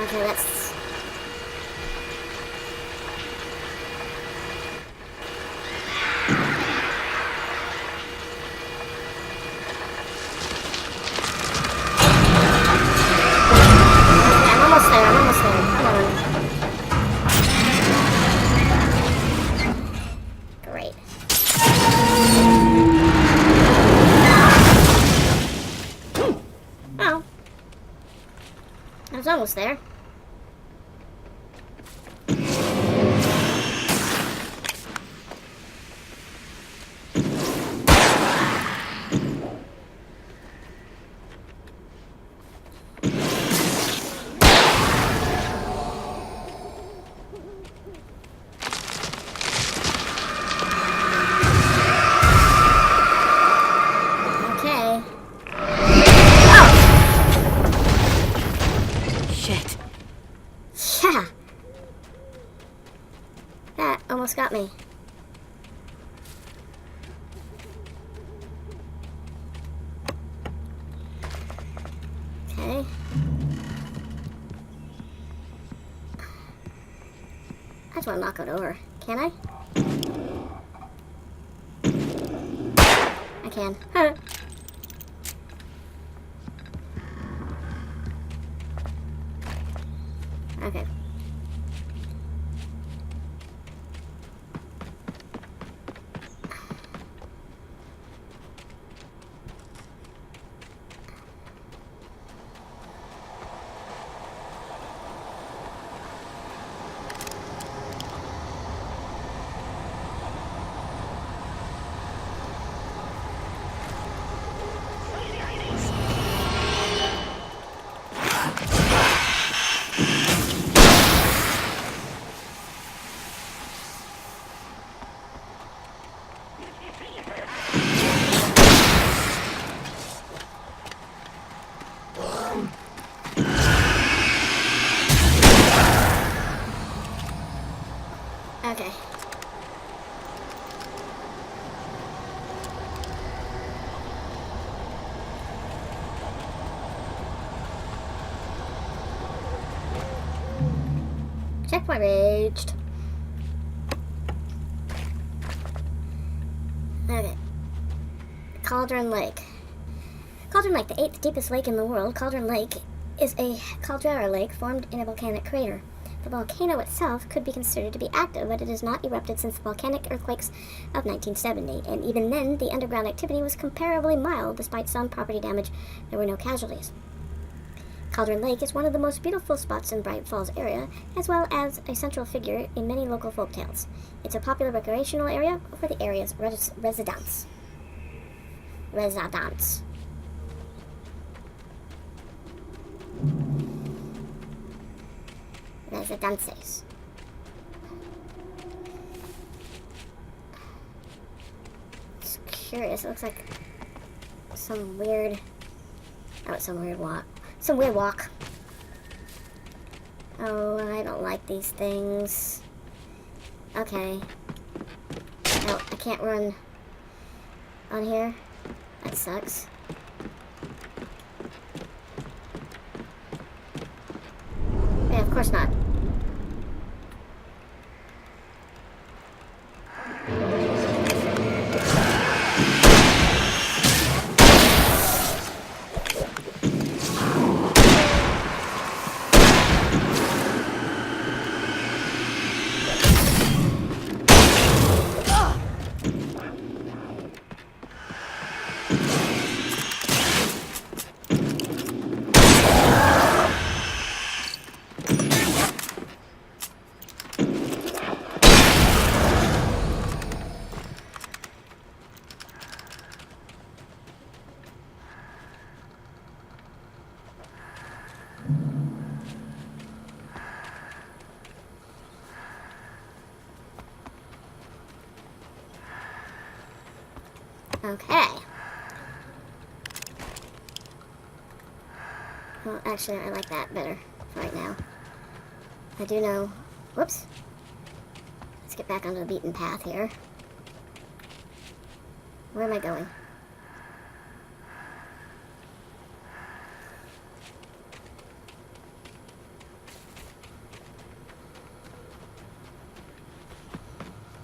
Okay, that's... I'm almost there, I'm almost there. Come on. Great. Oh. I was almost there. Okay. Shit. Yeah. That almost got me. Okay. I just want to knock it over. Can I? I can. Huh. Okay. Okay. Checkpoint reached. Okay. Cauldron Lake. Cauldron Lake, the 8th deepest lake in the world, Cauldron Lake is a caldera lake formed in a volcanic crater. The volcano itself could be considered to be active, but it has not erupted since the volcanic earthquakes of 1970, and even then, the underground activity was comparably mild. Despite some property damage, there were no casualties. Cauldron Lake is one of the most beautiful spots in Bright Falls area, as well as a central figure in many local folktales. It's a popular recreational area for the area's residents. Residences. It's curious. It looks like some weird... Oh, it's some weird walk. Some weird walk. Oh, I don't like these things. Okay. No, I can't run on here. That sucks. Yeah, of course not. Okay. Well, actually, I like that better for right now. I do know... Whoops. Let's get back onto the beaten path here. Where am I going?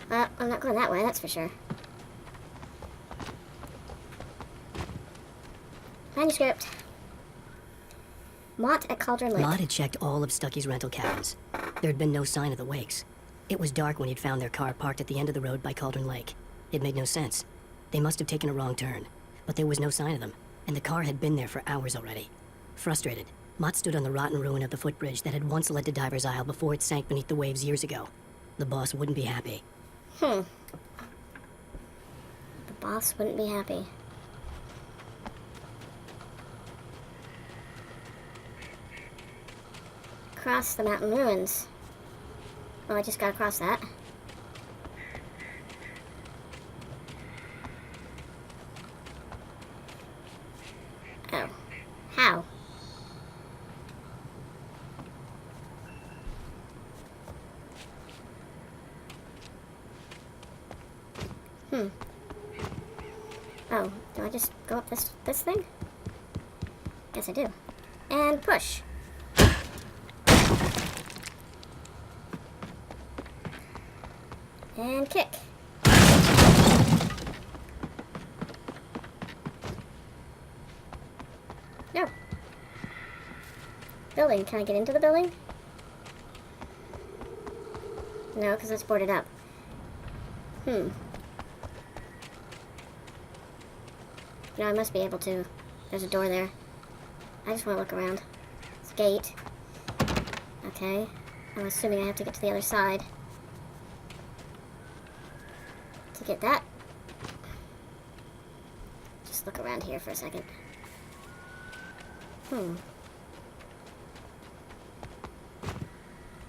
I'm not going that way, that's for sure. Manuscript. Mott at Cauldron Lake. Mott had checked all of Stucky's rental cabins. There had been no sign of the Wakes. It was dark when he'd found their car parked at the end of the road by Cauldron Lake. It made no sense. They must have taken a wrong turn, but there was no sign of them, and the car had been there for hours already. Frustrated, Mott stood on the rotten ruin of the footbridge that had once led to Diver's Isle before it sank beneath the waves years ago. The boss wouldn't be happy. The boss wouldn't be happy. Cross the mountain ruins. Well, I just gotta cross that. Oh. How? Oh, do I just go up this thing? Guess I do. And push. And kick. No. Building. Can I get into the building? No, because it's boarded up. No, I must be able to. There's a door there. I just want to look around. It's a gate. Okay. I'm assuming I have to get to the other side to get that. Just look around here for a second.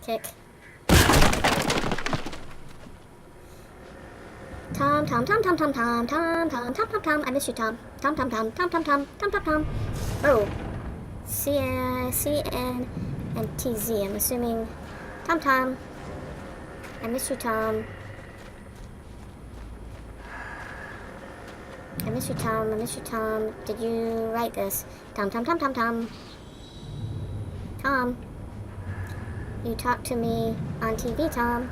Kick. Tom, Tom, Tom, Tom, Tom, Tom, Tom, Tom, Tom, Tom, Tom. I miss you, Tom. Tom, Tom, Tom, Tom, Tom, Tom, Tom, Tom, Tom. Oh. C-N and T-Z. I'm assuming Tom, Tom. I miss you, Tom. I miss you, Tom. I miss you, Tom. Did you write this? Tom, Tom, Tom, Tom, Tom. Tom. You talk to me on TV, Tom.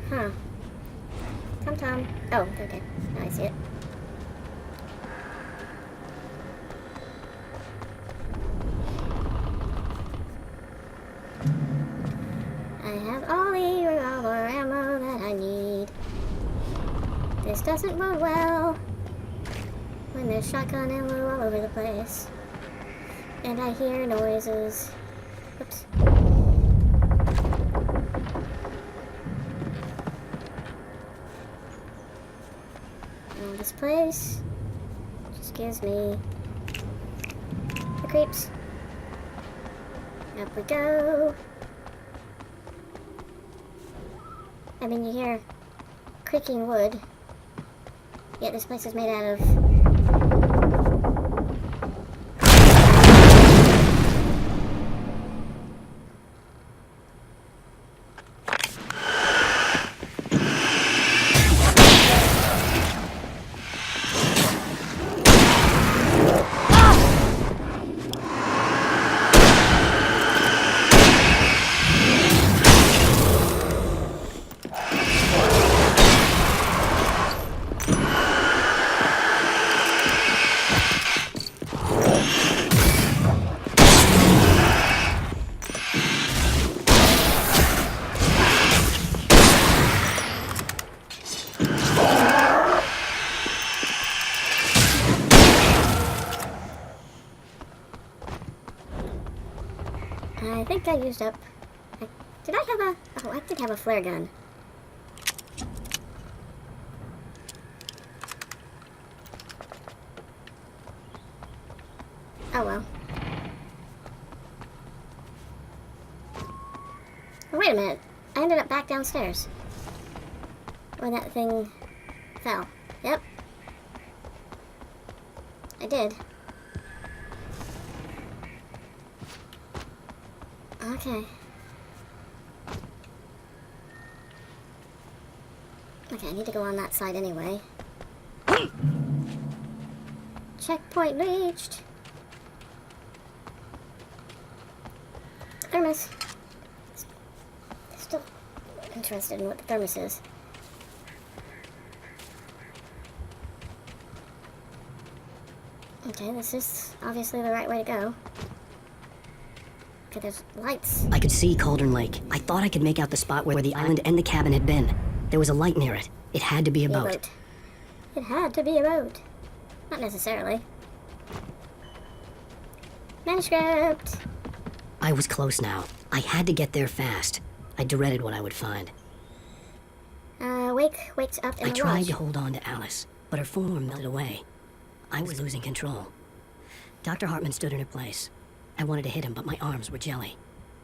Huh. Tom, Tom. Oh, okay. Now I see it. I have all the revolver ammo that I need. This doesn't bode well when there's shotgun ammo all over the place. And I hear noises. Oops. And this place just gives me the creeps. Up we go. I mean, you hear creaking wood, yet this place is made out of... I think I used up... Did I have a... Oh, I did have a flare gun. Oh well. Oh, wait a minute. I ended up back downstairs. Where that thing fell. Yep. I did. Okay. Okay, I need to go on that side anyway. Checkpoint reached. Thermos. Still interested in what the thermos is. Okay, this is obviously the right way to go. Okay, there's lights. I could see Cauldron Lake. I thought I could make out the spot where the island and the cabin had been. There was a light near it. It had to be a boat. It had to be a boat. Not necessarily. Manuscript! I was close now. I had to get there fast. I dreaded what I would find. Wake wakes up in I the tried lodge. to hold on to Alice, but her form melted away. I was losing control. Dr. Hartman stood in her place. I wanted to hit him, but my arms were jelly.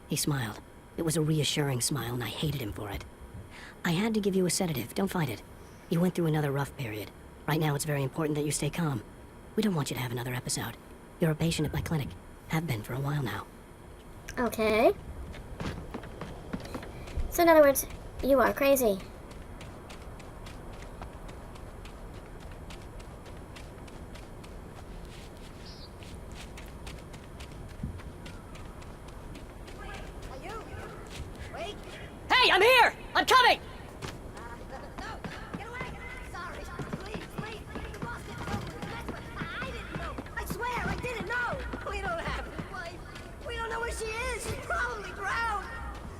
He smiled. It was a reassuring smile, and I hated him for it. I had to give you a sedative. Don't fight it. You went through another rough period. Right now, it's very important that you stay calm. We don't want you to have another episode. You're a patient at my clinic. Have been for a while now. Okay. So in other words, you are crazy. Hey, I'm here! I'm coming! Get away! Sorry. Please, please. The boss didn't know. I didn't know. I swear, I didn't know. We don't have his wife. We don't know where she is. She's probably drowned.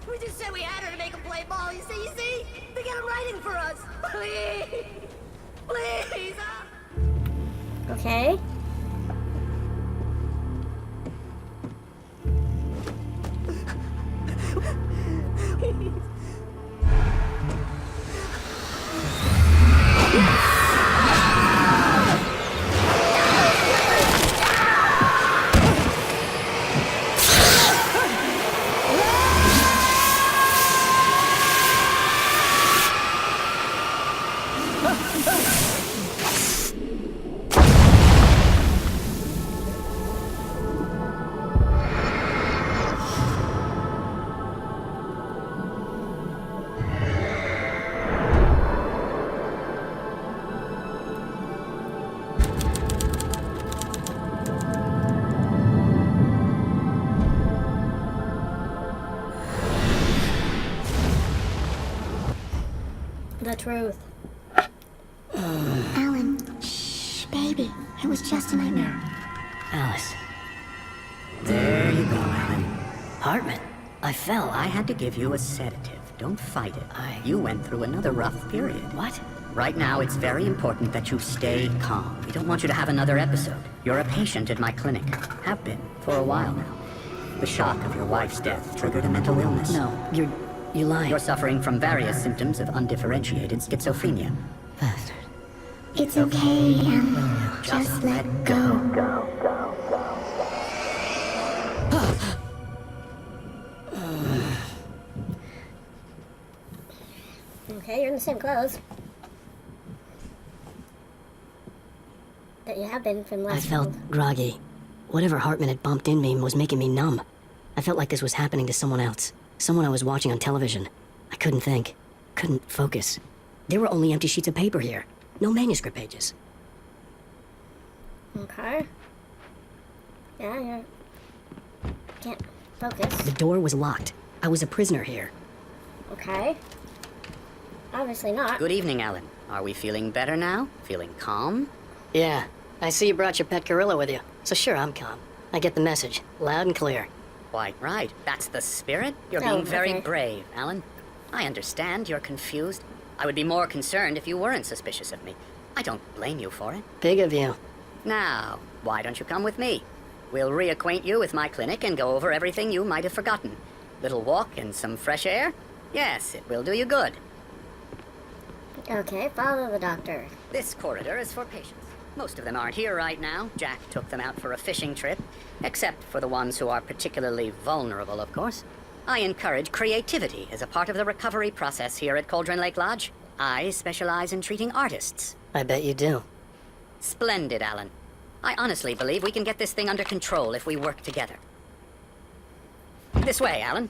We just said we had her to make him play ball. You see? They get him writing for us. Please. Please. Okay. The truth. Alan, shh, baby. It was just a nightmare. Alice. There you go, Alan. Hartman. I fell. I had to give you a sedative. Don't fight it. You went through another rough period. What? Right now, it's very important that you stay calm. We don't want you to have another episode. You're a patient at my clinic. Have been for a while now. The shock of your wife's death triggered a mental illness. No, you're lying. You're suffering from various symptoms of undifferentiated schizophrenia. Bastard. It's okay, Alan. Just let go. Okay, you're in the same clothes that you have been from I last felt month. groggy. Whatever Hartman had bumped in me was making me numb. I felt like this was happening to someone else. Someone I was watching on television. I couldn't think. Couldn't focus. There were only empty sheets of paper here. No manuscript pages. Okay. Yeah, you can't focus. The door was locked. I was a prisoner here. Okay. Obviously not. Good evening, Alan. Are we feeling better now? Feeling calm? Yeah. I see you brought your pet gorilla with you. So sure, I'm calm. I get the message. Loud and clear. Quite right. That's the spirit. You're Oh, being very okay. brave, Alan. I understand you're confused. I would be more concerned if you weren't suspicious of me. I don't blame you for it. Big of you. Now, why don't you come with me? We'll reacquaint you with my clinic and go over everything you might have forgotten. Little walk and some fresh air? Yes, it will do you good. Okay, follow the doctor. This corridor is for patients. Most of them aren't here right now. Jack took them out for a fishing trip. Except for the ones who are particularly vulnerable, of course. I encourage creativity as a part of the recovery process here at Cauldron Lake Lodge. I specialize in treating artists. I bet you do. Splendid, Alan. I honestly believe we can get this thing under control if we work together. This way, Alan.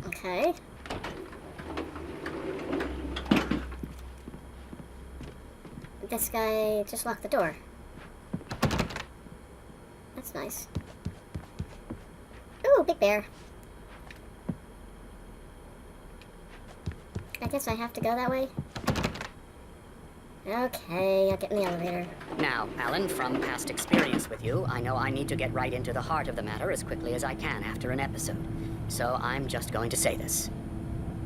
Okay. this guy just locked the door. That's nice. Ooh, big bear. I guess I have to go that way. Okay, I'll get in the elevator. Now, Alan, from past experience with you, I know I need to get right into the heart of the matter as quickly as I can after an episode. So I'm just going to say this.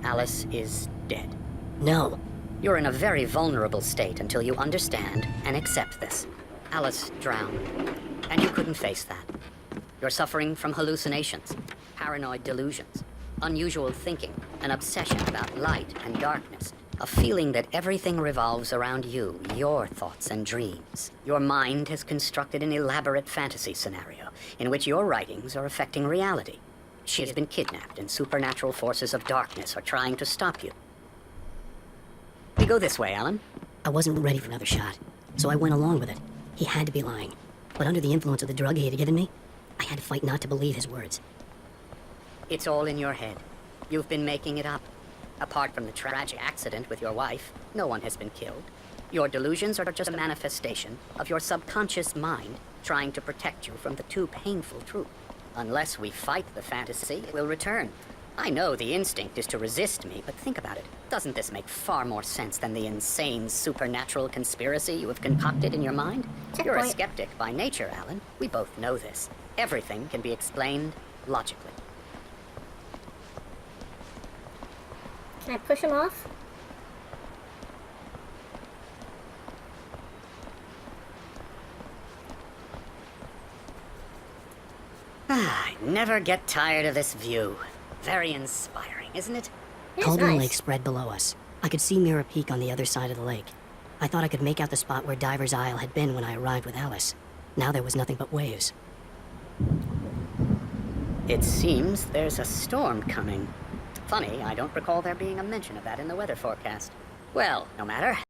Alice is dead. No. You're in a very vulnerable state until you understand and accept this. Alice drowned, and you couldn't face that. You're suffering from hallucinations, paranoid delusions, unusual thinking, an obsession about light and darkness, a feeling that everything revolves around you, your thoughts and dreams. Your mind has constructed an elaborate fantasy scenario in which your writings are affecting reality. She has been kidnapped, and supernatural forces of darkness are trying to stop you. We go this way, Alan. I wasn't ready for another shot, so I went along with it. He had to be lying. But under the influence of the drug he had given me, I had to fight not to believe his words. It's all in your head. You've been making it up. Apart from the tragic accident with your wife, no one has been killed. Your delusions are just a manifestation of your subconscious mind trying to protect you from the too painful truth. Unless we fight the fantasy, it will return. I know the instinct is to resist me, but think about it. Doesn't this make far more sense than the insane supernatural conspiracy you have concocted in your mind? You're a Checkpoint. skeptic by nature, Alan. We both know this. Everything can be explained logically. Can I push him off? I never get tired of this view. Very inspiring, isn't it? It's Cauldron nice. Lake spread below us. I could see Mirror Peak on the other side of the lake. I thought I could make out the spot where Diver's Isle had been when I arrived with Alice. Now there was nothing but waves. It seems there's a storm coming. Funny, I don't recall there being a mention of that in the weather forecast. Well, no matter.